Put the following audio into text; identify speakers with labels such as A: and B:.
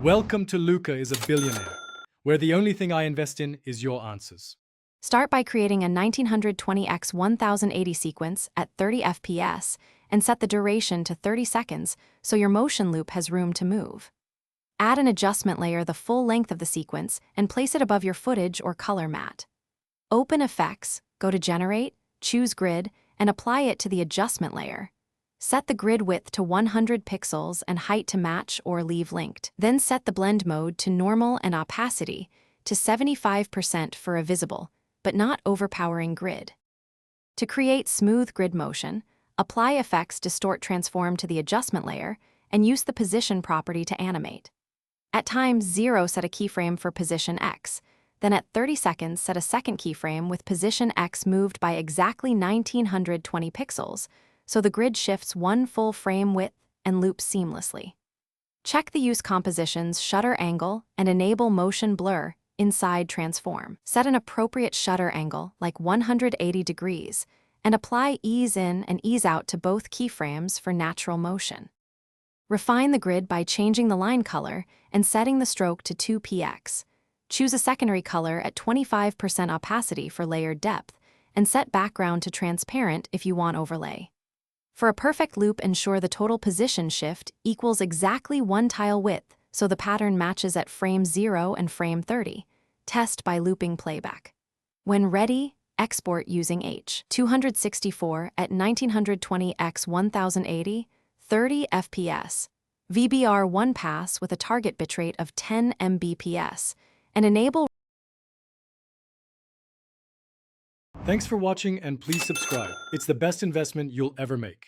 A: Welcome to Luca is a Billionaire, where the only thing I invest in is your answers.
B: Start by creating a 1920x 1080 sequence at 30 FPS and set the duration to 30 seconds so your motion loop has room to move. Add an adjustment layer the full length of the sequence and place it above your footage or color mat. Open Effects, go to Generate, choose Grid, and apply it to the adjustment layer. Set the grid width to 100 pixels and height to match or leave linked. Then set the blend mode to normal and opacity to 75% for a visible, but not overpowering grid. To create smooth grid motion, apply Effects Distort Transform to the adjustment layer and use the Position property to animate. At time 0, set a keyframe for position X. Then at 30 seconds, set a second keyframe with position X moved by exactly 1920 pixels, so the grid shifts one full frame width and loops seamlessly. Check the Use Composition's shutter angle and enable motion blur inside Transform. Set an appropriate shutter angle, like 180 degrees, and apply ease in and ease out to both keyframes for natural motion. Refine the grid by changing the line color and setting the stroke to 2px. Choose a secondary color at 25% opacity for layered depth, and set background to transparent if you want overlay. For a perfect loop, ensure the total position shift equals exactly one tile width so the pattern matches at frame 0 and frame 30. Test by looping playback. When ready, export using H.264 at 1920x 1080, 30 fps, VBR1 pass with a target bitrate of 10 Mbps, and enable.
A: Thanks for watching and please subscribe. It's the best investment you'll ever make.